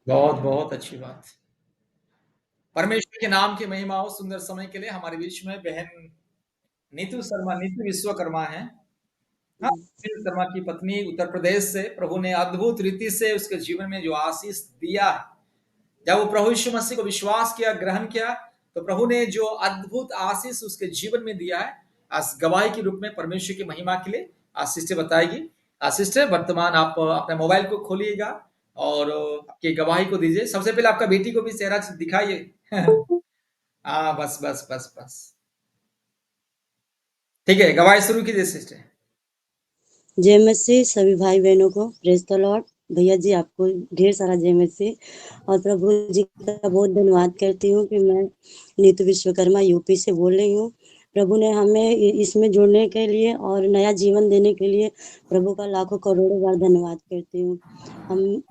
बहुत, बहुत अच्छी बात। परमेश्वर के नाम की महिमा हो। सुंदर समय के लिए हमारे बीच में बहन नीतू विश्वकर्मा हैं। हाँ, हुँ। सुनील शर्मा की पत्नी उत्तर प्रदेश से प्रभु ने अद्भुत रीति से उसके जीवन में जो आशीष दिया है, जब वो प्रभु यीशु मसीह को विश्वास किया, ग्रहण किया, तो प्रभु ने जो अद्भुत आशीष उसके जीवन में दिया है, आज गवाही के रूप में परमेश्वर की महिमा के लिए आशीष से बताएगी। आशीष से वर्तमान आप अपने मोबाइल को खोलिएगा और आपकी गवाही को दीजिए। सबसे पहले आपका बेटी को भी चेहरा दिखाइए। हाँ, बस बस बस बस। ठीक है, गवाही शुरू कीजिए सिस्टर। जय मसीह सभी भाई-बहनों को प्रेज़ द लॉर्ड। भैया जी आपको ढेर सारा जय मसीह और प्रभु जी का बहुत धन्यवाद करती हूँ कि मैं नीतू विश्वकर्मा यूपी से बोल रही हूँ। प्रभु ने हमें इसमें जुड़ने के लिए और नया जीवन देने के लिए प्रभु का लाखों करोड़ों बार धन्यवाद करती हूँ। हम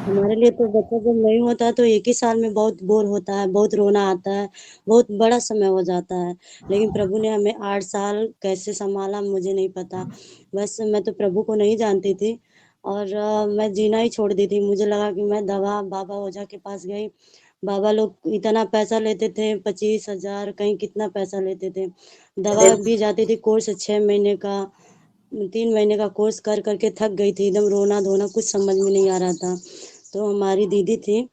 हमारे लिए तो बच्चा जब नहीं होता तो एक ही साल में बहुत बोर होता है, बहुत रोना आता है, बहुत बड़ा समय हो जाता है। लेकिन प्रभु ने हमें 8 साल कैसे सँभाला मुझे नहीं पता। बस मैं तो प्रभु को नहीं जानती थी और मैं जीना ही छोड़ दी थी। मुझे लगा कि मैं दवा बाबा ओझा के पास गई। बाबा लोग इतना पैसा लेते थे 25,000 कहीं कितना पैसा लेते थे। दवा भी जाती थी कोर्स 6 महीने का, 3 महीने का कोर्स कर के थक गई थी। एकदम रोना-धोना कुछ समझ में नहीं आ रहा था। तो हमारी दीदी थी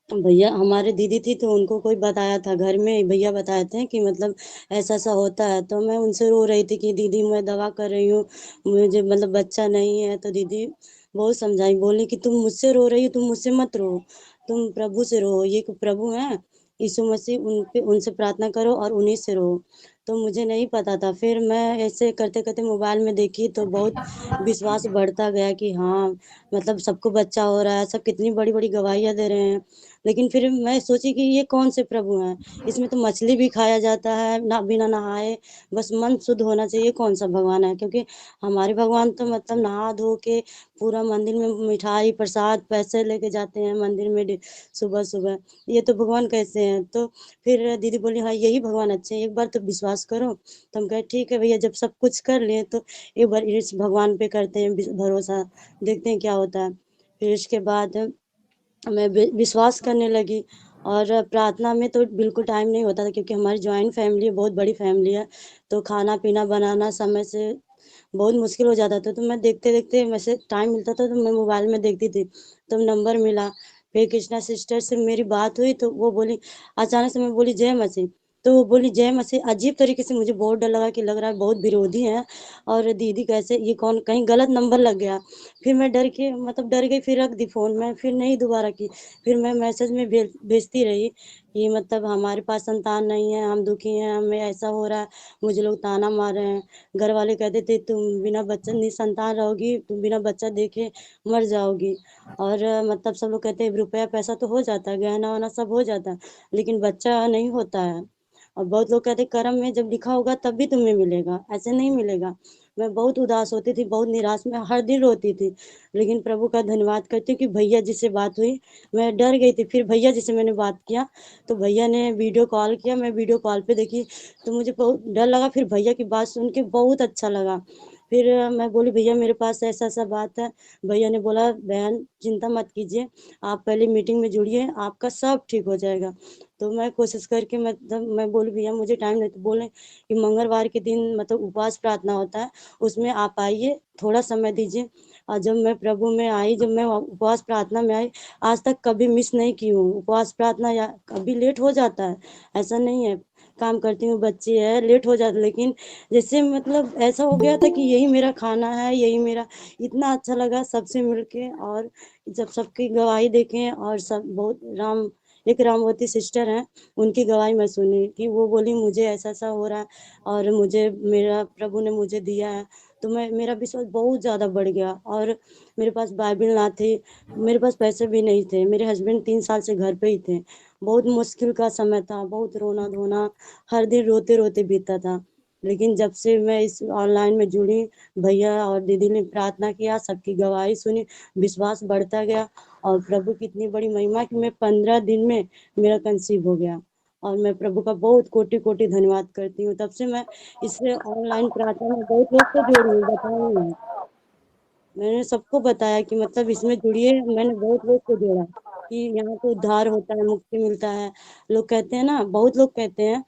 भैया हमारी दीदी थी तो उनको कोई बताया था घर में भैया बताए थे कि मतलब ऐसा-ऐसा होता है। तो मैं उनसे रो रही थी कि दीदी मैं दवा कर रही हूँ, मुझे मतलब बच्चा नहीं है। तो दीदी बहुत समझाई, बोली कि तुम मुझसे रो रही हो, तुम मुझसे मत रो, तुम प्रभु से रो, ये प्रभु हैं, यीशु मसीह उनसे प्रार्थना करो और उन्हीं से रो। तो मुझे नहीं पता था। फिर मैं ऐसे करते-करते मोबाइल में देखी तो बहुत विश्वास बढ़ता गया कि हाँ, मतलब सबको बच्चा हो रहा है, सब कितनी बड़ी-बड़ी गवाहियाँ दे रहे हैं। लेकिन फिर मैं सोची कि ये कौन से प्रभु हैं? इसमें तो मछली भी खाया जाता है, ना बिना नहाए, बस मन शुद्ध होना चाहिए, कौन-सा भगवान है? क्योंकि हमारे भगवान तो मतलब नहा धो के पूरा मंदिर में मिठाई, प्रसाद, पैसे लेके जाते हैं मंदिर में सुबह-सुबह। ये तो भगवान कैसे हैं? तो फिर दीदी बोली, "हाँ, यही भगवान अच्छे हैं, एक बार तो विश्वास करो।" तो हम कहे, "ठीक है भैया, जब सब कुछ कर लिए तो एक बार इस भगवान पे करते हैं भरोसा, देखते हैं क्या होता है।" फिर इसके बाद मैं विश्वास करने लगी और प्रार्थना में तो बिल्कुल टाइम नहीं होता था क्योंकि हमारी जॉइंट फैमिली है, बहुत बड़ी फैमिली है, तो खाना-पीना बनाना समय से बहुत मुश्किल हो जाता था। तो मैं देखते-देखते वैसे टाइम मिलता था तो मैं मोबाइल में देखती थी, तो नंबर मिला, फिर कृष्णा सिस्टर से मेरी बात हुई तो वो बोली अचानक से मैं बोली जय मसीह, तो वो बोली जय मसीह, अजीब तरीके से मुझे बहुत डर लगा कि लग रहा है बहुत विरोधी हैं और दीदी कैसे ये कौन कहीं गलत नंबर लग गया। फिर मैं डर के मतलब डर गई, फिर रख दी फ़ोन मैं, फिर नहीं दोबारा की। फिर मैं मैसेज में भेजती रही कि मतलब हमारे पास संतान नहीं है, हम दुखी हैं, हमें ऐसा हो रहा है, मुझे लोग ताना मार रहे हैं। घर वाले कहते थे तुम बिना बच्चा निसंतान रहोगी, तुम बिना बच्चा देखे मर जाओगी। और मतलब सब लोग कहते हैं रुपया पैसा तो हो जाता है, गहना-वहना सब हो जाता है, लेकिन बच्चा नहीं होता है। और बहुत लोग कहते हैं कर्म में जब लिखा होगा तब भी तुम्हें मिलेगा, ऐसे नहीं मिलेगा। मैं बहुत उदास होती थी, बहुत निराश में हर दिन रोती थी। लेकिन प्रभु का धन्यवाद करती हूँ कि भैया जी से बात हुई, मैं डर गई थी, फिर भैया जी से मैंने बात किया, तो भैया ने वीडियो कॉल किया, मैं वीडियो कॉल पे देखी, तो मुझे बहुत डर लगा, फिर भैया की बात सुन के बहुत अच्छा लगा। फिर मैं बोली भैया मेरे पास ऐसा-ऐसा बात है, भैया ने बोला बहन चिंता मत कीजिए, आप पहले मीटिंग में जुड़िए, आपका सब ठीक हो जाएगा। तो मैं कोशिश करके मतलब मैं बोली भैया मुझे टाइम नहीं, तो बोले कि मंगलवार के दिन मतलब उपवास प्रार्थना होता है, उसमें आप आइए, थोड़ा समय दीजिए। और जब मैं प्रभु में आई, जब मैं उपवास प्रार्थना में आई, आज तक कभी मिस नहीं की हूँ। उपवास प्रार्थना या कभी लेट हो जाता है, ऐसा नहीं है। काम करती हूँ, बच्चे हैं, लेट हो जाता है, लेकिन जैसे मतलब ऐसा हो गया था कि यही मेरा खाना है, यही मेरा इतना अच्छा लगा सबसे मिलके और जब सबकी गवाही देखें और सब बहुत एक रामवती सिस्टर हैं, उनकी गवाही मैं सुनी कि वो बोली मुझे ऐसा-ऐसा हो रहा है और मुझे मेरा प्रभु ने मुझे दिया है। तो मेरा विश्वास बहुत ज़्यादा बढ़ गया और मेरे पास बाइबिल ना थी, मेरे पास पैसे भी नहीं थे। मेरे हस्बैंड 3 साल से घर पे ही थे। बहुत मुश्किल का समय था, बहुत रोना-धोना, हर दिन रोते-रोते बीतता था। लेकिन जब से मैं इस ऑनलाइन में जुड़ी, भैया और दीदी ने प्रार्थना किया, सबकी गवाही सुनी, विश्वास बढ़ता गया और प्रभु की इतनी बड़ी महिमा कि मैं 15 दिन में मेरा कंसीव हो गया। और मैं प्रभु का बहुत कोटि-कोटि धन्यवाद करती हूँ। तब से मैं इससे ऑनलाइन प्रार्थना में बहुत लोग को जोड़ी हूँ, बताई हूँ। मैंने सबको बताया कि मतलब इसमें जुड़िए, मैंने बहुत लोग को जोड़ा। कि यहाँ पे उद्धार होता है, मुक्ति मिलता है। लोग कहते हैं ना, बहुत लोग कहते हैं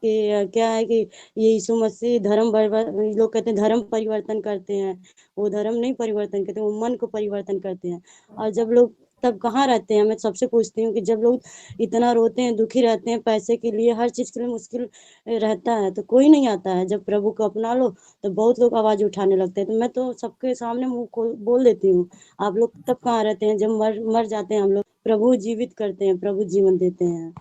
कि क्या है कि ये यीशु मसीह लोग कहते हैं धर्म परिवर्तन करते हैं। वो धर्म नहीं परिवर्तन करते, वो मन को परिवर्तन करते हैं। और जब लोग तब कहाँ रहते हैं, मैं सबसे पूछती हूँ कि जब लोग इतना रोते हैं, दुखी रहते हैं, पैसे के लिए, हर चीज के लिए मुश्किल रहता है, तो कोई नहीं आता है। जब प्रभु को अपना लो तो बहुत लोग आवाज उठाने लगते हैं। तो मैं तो सबके सामने मुंह खोल बोल देती हूँ, आप लोग तब कहाँ रहते हैं जब मर मर जाते हैं हम लोग। प्रभु जीवित करते हैं, प्रभु जीवन देते हैं।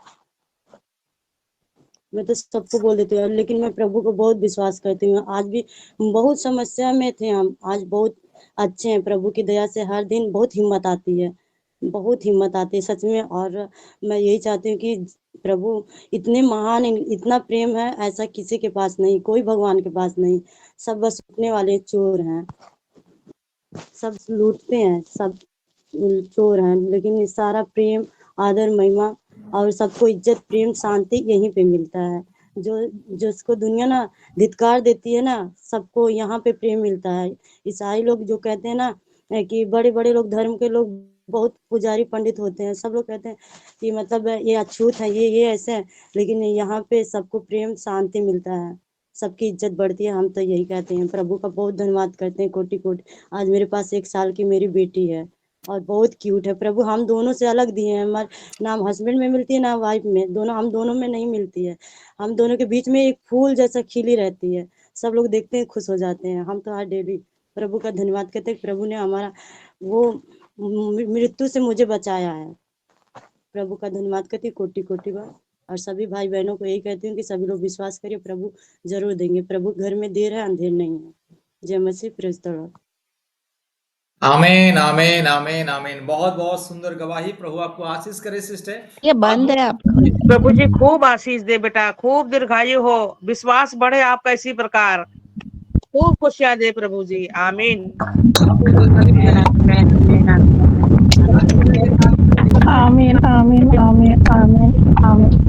मैं तो सबको बोल देती हूँ, लेकिन मैं प्रभु को बहुत विश्वास करती हूँ। आज भी बहुत समस्या में थे हम, आज बहुत अच्छे हैं। प्रभु की दया से हर दिन बहुत हिम्मत आती है, बहुत हिम्मत आती है सच में। और मैं यही चाहती हूँ कि प्रभु इतने महान, इतना प्रेम है, ऐसा किसी के पास नहीं, कोई भगवान के पास नहीं। सब बस लूटने वाले चोर हैं, सब लूटते हैं, सब चोर हैं। लेकिन ये सारा प्रेम, आदर, महिमा और सबको इज्जत, प्रेम, शांति यहीं पे मिलता है। जो जिसको दुनिया ना धिक्कार देती है ना, सबको यहाँ पे प्रेम मिलता है। ईसाई लोग जो कहते हैं ना कि बड़े बड़े लोग, धर्म के लोग, बहुत पुजारी पंडित होते हैं, सब लोग कहते हैं कि मतलब ये अछूत है, ये ऐसे है। लेकिन यहाँ पे सबको प्रेम, शांति मिलता है, सबकी इज्जत बढ़ती है। हम तो यही कहते हैं, प्रभु का बहुत धन्यवाद करते हैं, कोटि कोटि। आज मेरे पास 1 साल की मेरी बेटी है और बहुत क्यूट है। प्रभु हम दोनों से अलग दिए हैं, हमारे ना हस्बैंड में मिलती है ना वाइफ में, दोनों हम दोनों में नहीं मिलती है। हम दोनों के बीच में एक फूल जैसा खिली रहती है, सब लोग देखते हैं खुश हो जाते हैं। हम तो हर डेली प्रभु का धन्यवाद करते हैं, प्रभु ने हमारा वो मृत्यु से मुझे बचाया है। प्रभु का धन्यवाद करती हूँ कोटि कोटि बार। और सभी भाई बहनों को यही कहती हूँ कि सभी लोग विश्वास करिए, प्रभु जरूर देंगे। प्रभु घर में देर है, अंधेर नहीं है। जय मसीह, प्रेज द लॉर्ड। आमीन आमीन आमीन आमीन। बहुत बहुत सुंदर गवाही। प्रभु आपको आशीष करे सिस्टर। ये बंद है आप। प्रभु जी खूब आशीष दे बेटा, खूब दीर्घायु हो, विश्वास बढ़े आपका इसी प्रकार, खूब खुशियां दे प्रभु जी। आमीन। आमीन आमीन आमीन आमीन आमीन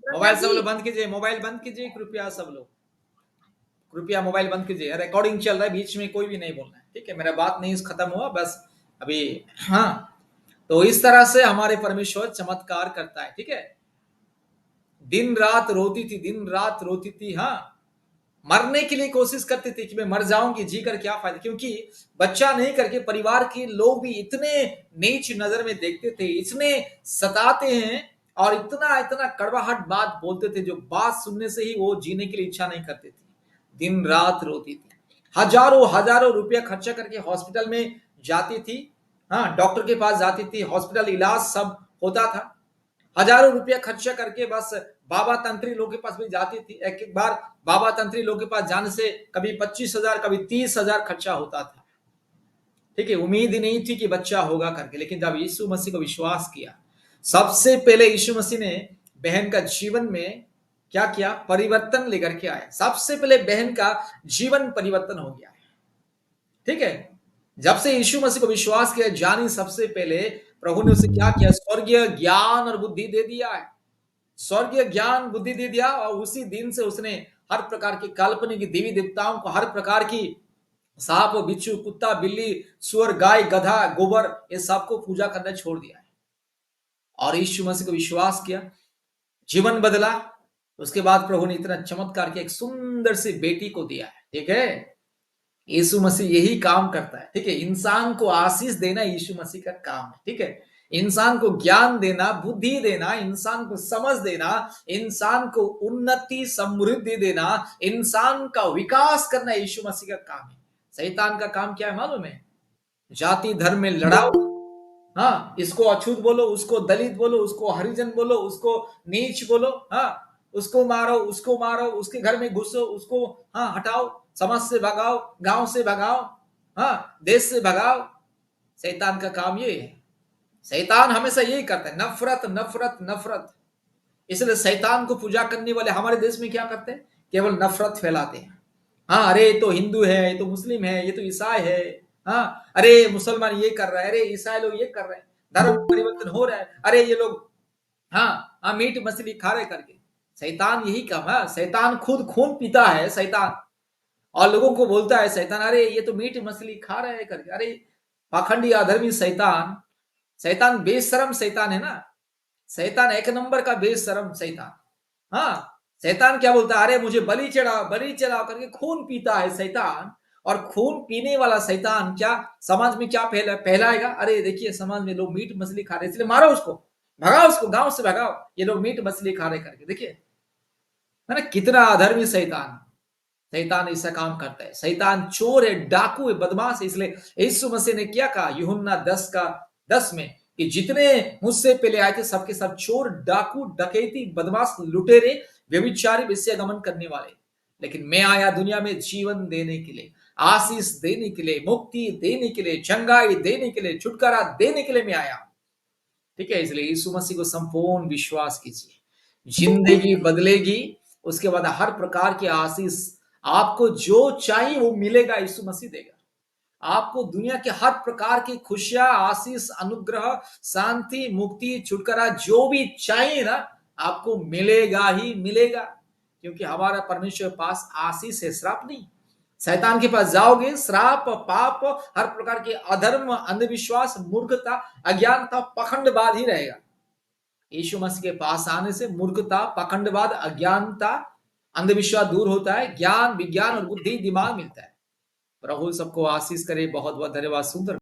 मोबाइल सब लोग बंद कीजिए, मोबाइल बंद कीजिए कृपया, सब लोग कृपया मोबाइल बंद कीजिए। रिकॉर्डिंग चल रहा है, बीच में कोई भी नहीं बोलना है, ठीक है? मेरा बात नहीं खत्म हुआ बस अभी। हाँ, तो इस तरह से हमारे परमेश्वर चमत्कार करता है, ठीक है? दिन रात रोती थी, दिन रात रोती थी। हाँ, मरने के लिए कोशिश करती थी कि मैं मर जाऊंगी, जी कर क्या फायदा, क्योंकि बच्चा नहीं करके परिवार के लोग भी इतने नीच नजर में देखते थे, इतने सताते हैं और इतना इतना कड़वाहट बात बोलते थे, जो बात सुनने से ही वो जीने के लिए इच्छा नहीं करती थी। दिन रात रोती थी, हजारों हजारों रुपया खर्चा करके हॉस्पिटल में जाती थी। हाँ, डॉक्टर के पास जाती थी, हॉस्पिटल इलाज सब होता था, हजारों रुपया खर्चा करके बस बाबा तंत्री लोग के पास भी जाती थी। एक एक बार बाबा तंत्री लोग के पास जाने से कभी 25,000 कभी 30,000 खर्चा होता था, ठीक है? उम्मीद ही नहीं थी कि बच्चा होगा करके। लेकिन जब यीशु मसीह को विश्वास किया, सबसे पहले यीशु मसीह ने बहन का जीवन में क्या किया? परिवर्तन लेकर के आया। सबसे पहले बहन का जीवन परिवर्तन हो गया है, ठीक है? जब से यीशु मसीह को विश्वास किया, जानी सबसे पहले प्रभु ने उसे क्या किया? स्वर्गीय ज्ञान और बुद्धि दे दिया है, स्वर्गीय ज्ञान बुद्धि दे दिया। और उसी दिन से उसने हर प्रकार की काल्पनिक देवी देवताओं को, हर प्रकार की सांप बिच्छू कुत्ता बिल्ली सुअर गाय गधा गोबर, ये सबको पूजा करना छोड़ दिया है और यीशु मसीह को विश्वास किया, जीवन बदला। उसके बाद प्रभु ने इतना चमत्कार किया, एक सुंदर सी बेटी को दिया है, ठीक है? यीशु मसीह यही काम करता है, ठीक है? इंसान को आशीष देना यीशु मसीह का काम है, ठीक है? इंसान को ज्ञान देना, बुद्धि देना, इंसान को समझ देना, इंसान को उन्नति समृद्धि देना, इंसान का विकास करना यीशु मसीह का काम है। शैतान का काम क्या है मालूम है? जाति धर्म में लड़ाओ। हाँ, इसको अछूत बोलो, उसको दलित बोलो, उसको हरिजन बोलो, उसको नीच बोलो। हाँ, उसको मारो, उसके घर में घुसो, उसको हाँ हटाओ, समाज से भगाओ, गांव से भगाओ, हाँ देश से भगाओ। शैतान का काम ये है। शैतान हमेशा यही करता है, नफरत नफरत नफरत। इसलिए शैतान को पूजा करने वाले हमारे देश में क्या करते हैं? केवल नफरत फैलाते हैं। हाँ, अरे ये तो हिंदू है, ये तो मुस्लिम है, ये तो ईसाई है। हाँ, अरे मुसलमान ये कर रहा है, अरे ईसाई लोग ये कर रहे हैं, धर्म परिवर्तन हो रहा है, अरे ये लोग हाँ हाँ मीट मछली खा रहे करके। शैतान यही काम है, शैतान खुद खून पीता है शैतान, और लोगों को बोलता है शैतान, अरे ये तो मीट मछली खा रहे हैं करके। अरे पाखंडी अधर्मी शैतान, शैतान बेशरम शैतान है ना, शैतान एक नंबर का बेशरम शैतान। हाँ, शैतान क्या बोलता है? अरे मुझे बलि चढ़ाओ करके खून पीता है शैतान। और खून पीने वाला शैतान क्या समाज में क्या फैलाएगा? अरे देखिए समाज में लोग मीट मछली खा रहे, इसलिए मारो उसको, भगाओ उसको, गांव से भगाओ, ये लोग मीट मछली खा रहे करके। देखिए है ना, कितना अधर्मी शैतान। शैतान ऐसा काम करता है, शैतान चोर है, डाकू है, बदमाश है। इसलिए यीशु मसीह ने क्या कहा यूहन्ना 10 में कि जितने मुझसे पहले आए थे सबके सब चोर, डाकू, डकैती, बदमाश, लुटेरे, व्यभिचारी, वेश्यागमन करने वाले, लेकिन मैं आया दुनिया में जीवन देने के लिए, आशीष देने के लिए, मुक्ति देने के लिए, चंगाई देने के लिए, छुटकारा देने के लिए मैं आया। ठीक है, इसलिए यीशु मसीह को संपूर्ण विश्वास कीजिए, जिंदगी बदलेगी। उसके बाद हर प्रकार की आशीष, आपको जो चाहिए वो मिलेगा, यीशु मसीह देगा आपको। दुनिया के हर प्रकार की खुशियां, आशीष, अनुग्रह, शांति, मुक्ति, छुटकारा, जो भी चाहिए ना, आपको मिलेगा ही मिलेगा, क्योंकि हमारा परमेश्वर के पास आशीष है, श्राप नहीं। शैतान के पास जाओगे, श्राप, पाप, हर प्रकार के अधर्म, अंधविश्वास, मूर्खता, अज्ञानता, पखंडवाद ही रहेगा। यीशु मसीह के पास आने से मूर्खता, पखंडवाद, अज्ञानता, अंधविश्वास दूर होता है, ज्ञान, विज्ञान और बुद्धि, दिमाग मिलता है। प्रभु सबको आशीष करे। बहुत बहुत धन्यवाद। सुंदर